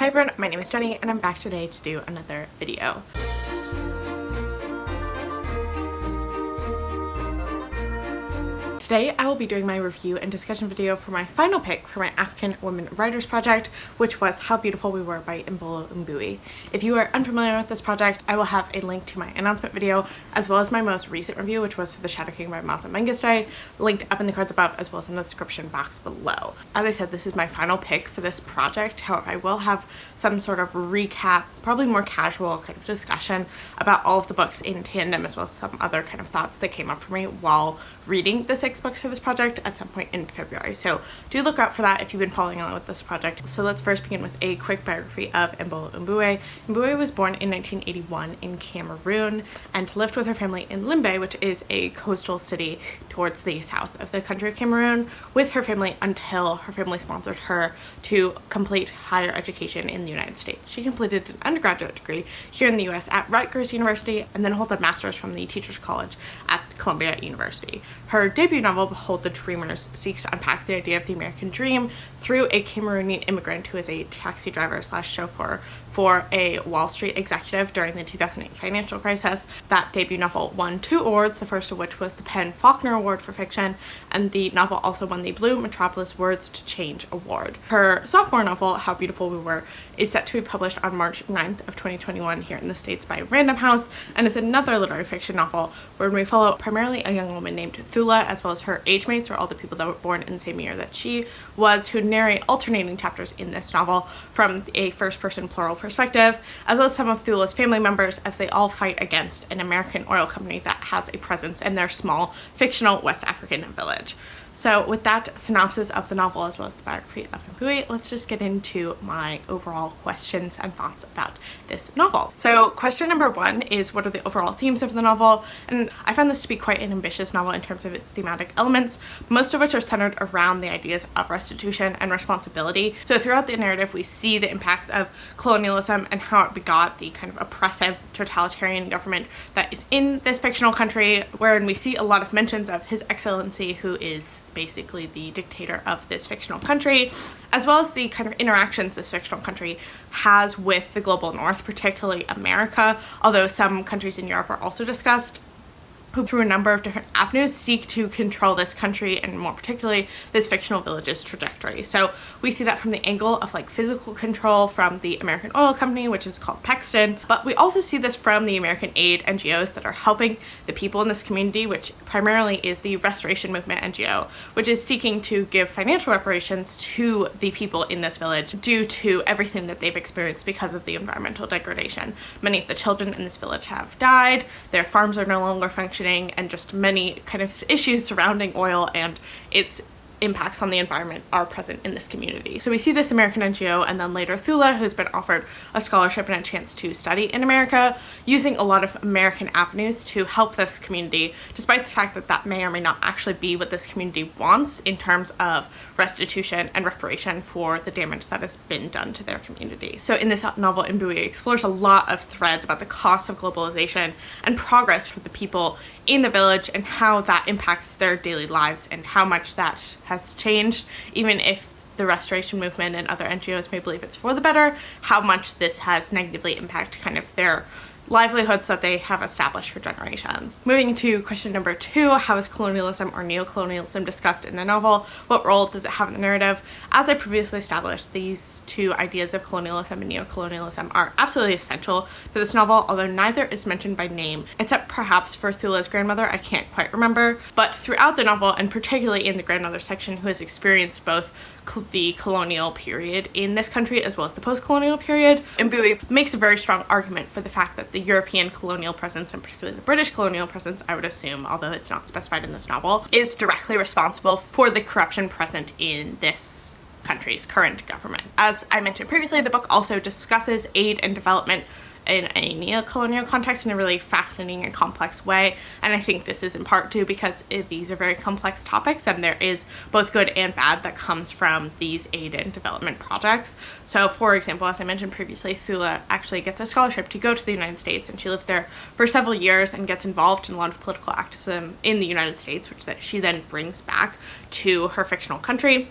Hi everyone, my name is Jenny and I'm back today to do another video. Today I will be doing my review and discussion video for my final pick for my African Women Writers project, which was How Beautiful We Were by Mbolo Mbui. If you are unfamiliar with this project, I will have a link to my announcement video as well as my most recent review, which was for The Shadow King by Masa Mengistu, linked up in the cards above as well as in the description box below. As I said, this is my final pick for this project. However, I will have some sort of recap, probably more casual kind of discussion about all of the books in tandem, as well as some other kind of thoughts that came up for me while reading the 6 books for this project at some point in February. So do look out for that if you've been following along with this project. So let's first begin with a quick biography of Mbolo Mbui. Mbui was born in 1981 in Cameroon and lived with her family in Limbe, which is a coastal city towards the south of the country of Cameroon, with her family until her family sponsored her to complete higher education in the United States. She completed an undergraduate degree here in the US at Rutgers University and then holds a master's from the Teachers College at Columbia University. Her debut novel, Behold the Dreamers, seeks to unpack the idea of the American dream through a Cameroonian immigrant who is a taxi driver / chauffeur for a Wall Street executive during the 2008 financial crisis. That debut novel won 2 awards, the first of which was the PEN Faulkner Award for Fiction, and the novel also won the Blue Metropolis Words to Change Award. Her sophomore novel, How Beautiful We Were, is set to be published on March 9th of 2021 here in the States by Random House, and is another literary fiction novel where we follow primarily a young woman named Thula, as well as her age mates, or all the people that were born in the same year that she was, who narrate alternating chapters in this novel from a first-person plural perspective, as well as some of Thula's family members as they all fight against an American oil company that has a presence in their small fictional West African village. So with that synopsis of the novel as well as the biography of Mbui, let's just get into my overall questions and thoughts about this novel. So question number 1 is, what are the overall themes of the novel? And I found this to be quite an ambitious novel in terms of its thematic elements, most of which are centered around the ideas of restitution and responsibility. So throughout the narrative we see the impacts of colonialism and how it begot the kind of oppressive totalitarian government that is in this fictional country, wherein we see a lot of mentions of His Excellency, who is basically the dictator of this fictional country, as well as the kind of interactions this fictional country has with the global north, particularly America, although some countries in Europe are also discussed, who through a number of different avenues seek to control this country and more particularly this fictional village's trajectory. So we see that from the angle of like physical control from the American oil company, which is called Pexton, but we also see this from the American aid NGOs that are helping the people in this community, which primarily is the Restoration Movement NGO, which is seeking to give financial reparations to the people in this village due to everything that they've experienced because of the environmental degradation. Many of the children in this village have died, their farms are no longer functioning, and just many kind of issues surrounding oil and its impacts on the environment are present in this community. So we see this American NGO, and then later Thula, who's been offered a scholarship and a chance to study in America, using a lot of American avenues to help this community, despite the fact that that may or may not actually be what this community wants in terms of restitution and reparation for the damage that has been done to their community. So in this novel, Mbui explores a lot of threads about the cost of globalization and progress for the people in the village and how that impacts their daily lives and how much that has changed, even if the restoration movement and other NGOs may believe it's for the better, how much this has negatively impacted kind of their livelihoods that they have established for generations. Moving to question number 2, how is colonialism or neo-colonialism discussed in the novel? What role does it have in the narrative? As I previously established, these two ideas of colonialism and neo-colonialism are absolutely essential to this novel, although neither is mentioned by name, except perhaps for Thula's grandmother. I can't quite remember. But throughout the novel, and particularly in the grandmother section, who has experienced both the colonial period in this country as well as the post-colonial period, Mbui makes a very strong argument for the fact that the European colonial presence, and particularly the British colonial presence, I would assume, although it's not specified in this novel, is directly responsible for the corruption present in this country's current government. As I mentioned previously, the book also discusses aid and development in a neo-colonial context in a really fascinating and complex way, and I think this is in part due because these are very complex topics and there is both good and bad that comes from these aid and development projects. So for example, as I mentioned previously, Thula actually gets a scholarship to go to the United States, and she lives there for several years and gets involved in a lot of political activism in the United States, which that she then brings back to her fictional country.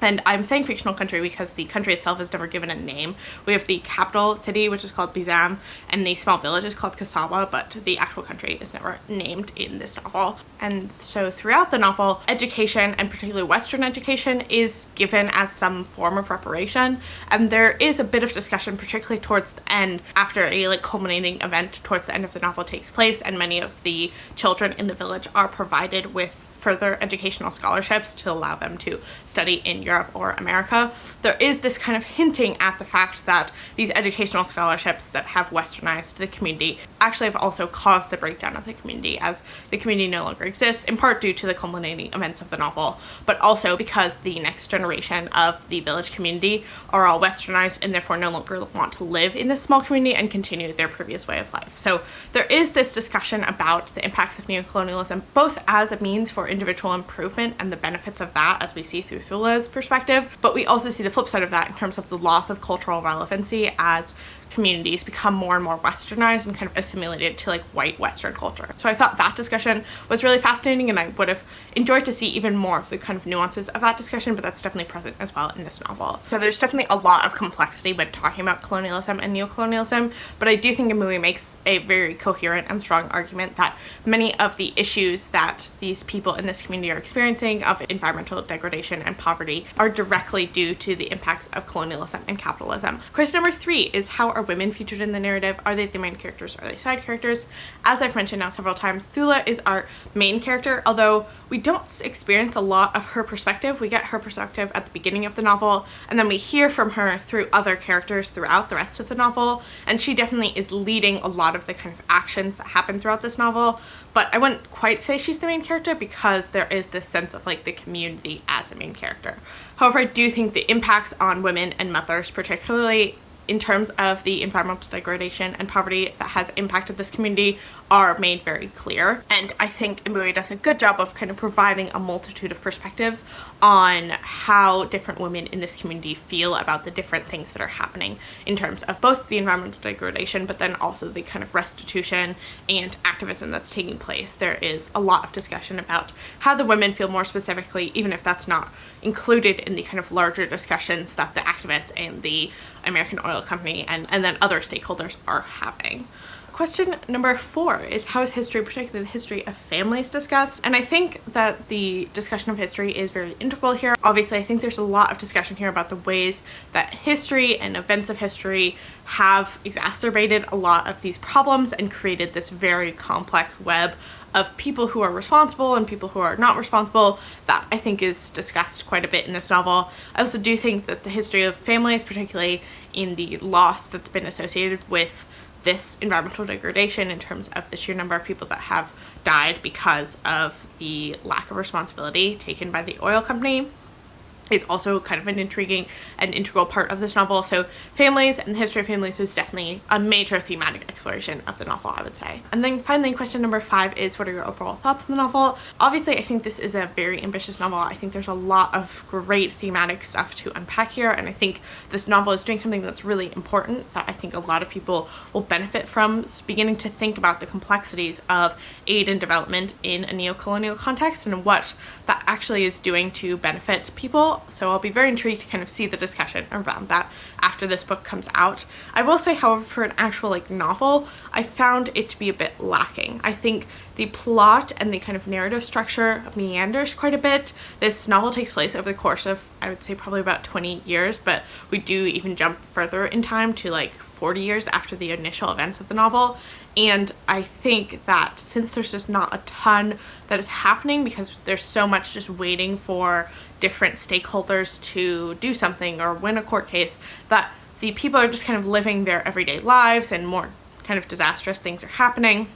And I'm saying fictional country because the country itself is never given a name. We have the capital city, which is called Bizam, and the small village is called Kasawa, but the actual country is never named in this novel. And so throughout the novel, education, and particularly Western education, is given as some form of reparation. And there is a bit of discussion, particularly towards the end, after a like culminating event towards the end of the novel takes place, and many of the children in the village are provided with further educational scholarships to allow them to study in Europe or America. There is this kind of hinting at the fact that these educational scholarships that have westernized the community actually have also caused the breakdown of the community, as the community no longer exists, in part due to the culminating events of the novel, but also because the next generation of the village community are all westernized and therefore no longer want to live in this small community and continue their previous way of life. So there is this discussion about the impacts of neo-colonialism, both as a means for individual improvement and the benefits of that, as we see through Thula's perspective, but we also see the flip side of that in terms of the loss of cultural relevancy as communities become more and more westernized and kind of assimilated to like white Western culture. So I thought that discussion was really fascinating, and I would have enjoyed to see even more of the kind of nuances of that discussion, but that's definitely present as well in this novel. So there's definitely a lot of complexity when talking about colonialism and neo-colonialism, but I do think the movie makes a very coherent and strong argument that many of the issues that these people in this community are experiencing of environmental degradation and poverty are directly due to the impacts of colonialism and capitalism. Question number 3 is, how are women featured in the narrative? Are they the main characters? Are they side characters? As I've mentioned now several times, Thula is our main character, although we don't experience a lot of her perspective. We get her perspective at the beginning of the novel, and then we hear from her through other characters throughout the rest of the novel, and she definitely is leading a lot of the kind of actions that happen throughout this novel, but I wouldn't quite say she's the main character because there is this sense of like the community as a main character. However, I do think the impacts on women and mothers, particularly in terms of the environmental degradation and poverty that has impacted this community, are made very clear. And I think the movie does a good job of kind of providing a multitude of perspectives on how different women in this community feel about the different things that are happening in terms of both the environmental degradation, but then also the kind of restitution and activism that's taking place. There is a lot of discussion about how the women feel more specifically, even if that's not included in the kind of larger discussions that the activists and the American Oil Company and then other stakeholders are having. Question number 4 is, how is history, particularly the history of families, discussed? And I think that the discussion of history is very integral here. Obviously, I think there's a lot of discussion here about the ways that history and events of history have exacerbated a lot of these problems and created this very complex web of people who are responsible and people who are not responsible that I think is discussed quite a bit in this novel. I also do think that the history of families, particularly in the loss that's been associated with this environmental degradation in terms of the sheer number of people that have died because of the lack of responsibility taken by the oil company, is also kind of an intriguing and integral part of this novel. So families and the history of families is definitely a major thematic exploration of the novel, I would say. And then finally, question number 5 is, what are your overall thoughts on the novel? Obviously, I think this is a very ambitious novel. I think there's a lot of great thematic stuff to unpack here, and I think this novel is doing something that's really important that I think a lot of people will benefit from, beginning to think about the complexities of aid and development in a neo-colonial context and what that actually is doing to benefit people. So I'll be very intrigued to kind of see the discussion around that after this book comes out. I will say, however, for an actual like novel, I found it to be a bit lacking. I think the plot and the kind of narrative structure meanders quite a bit. This novel takes place over the course of, I would say, probably about 20 years, but we do even jump further in time to like 40 years after the initial events of the novel. And I think that since there's just not a ton that is happening because there's so much just waiting for different stakeholders to do something or win a court case, that the people are just kind of living their everyday lives and more kind of disastrous things are happening.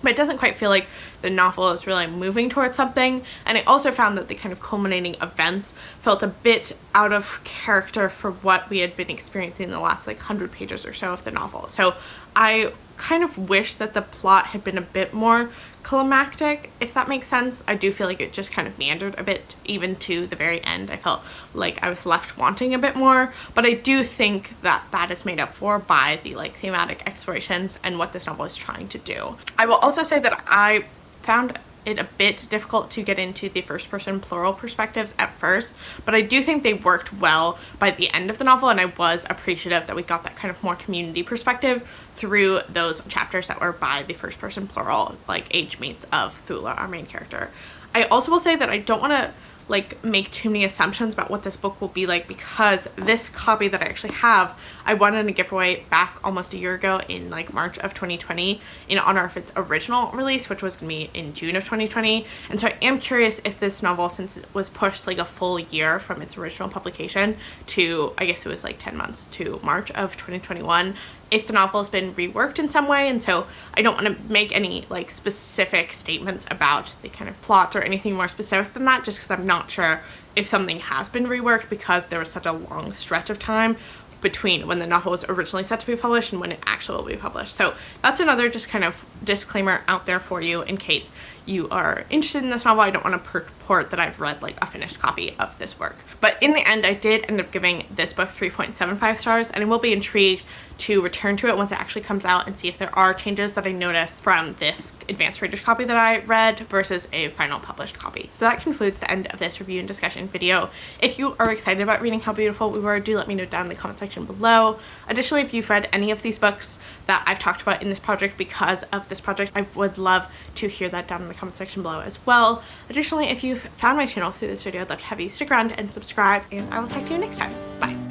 But it doesn't quite feel like the novel is really moving towards something. And I also found that the kind of culminating events felt a bit out of character for what we had been experiencing in the last like 100 pages or so of the novel. So I kind of wish that the plot had been a bit more climactic, if that makes sense. I do feel like it just kind of meandered a bit, even to the very end. I felt like I was left wanting a bit more, but I do think that that is made up for by the like thematic explorations and what this novel is trying to do. I will also say that I found it a bit difficult to get into the first person plural perspectives at first, but I do think they worked well by the end of the novel, and I was appreciative that we got that kind of more community perspective through those chapters that were by the first person plural, like age mates of Thula, our main character. I also will say that I don't want to like make too many assumptions about what this book will be like, because this copy that I actually have, I won in a giveaway back almost a year ago in like March of 2020 in honor of its original release, which was gonna be in June of 2020. And so I am curious if this novel, since it was pushed like a full year from its original publication to, I guess it was like 10 months to March of 2021, if the novel has been reworked in some way. And so I don't want to make any like specific statements about the kind of plot or anything more specific than that, just because I'm not sure if something has been reworked, because there was such a long stretch of time between when the novel was originally set to be published and when it actually will be published. So that's another just kind of disclaimer out there for you in case you are interested in this novel. I don't want to purport that I've read like a finished copy of this work. But in the end, I did end up giving this book 3.75 stars, and I will be intrigued to return to it once it actually comes out and see if there are changes that I noticed from this advanced reader's copy that I read versus a final published copy. So that concludes the end of this review and discussion video. If you are excited about reading How Beautiful We Were, do let me know down in the comment section below. Additionally, if you've read any of these books that I've talked about in this project because of this project, I would love to hear that down in the comment section below as well. Additionally, if you've found my channel through this video, I'd love to have you stick around and subscribe, and I will talk to you next time. Bye.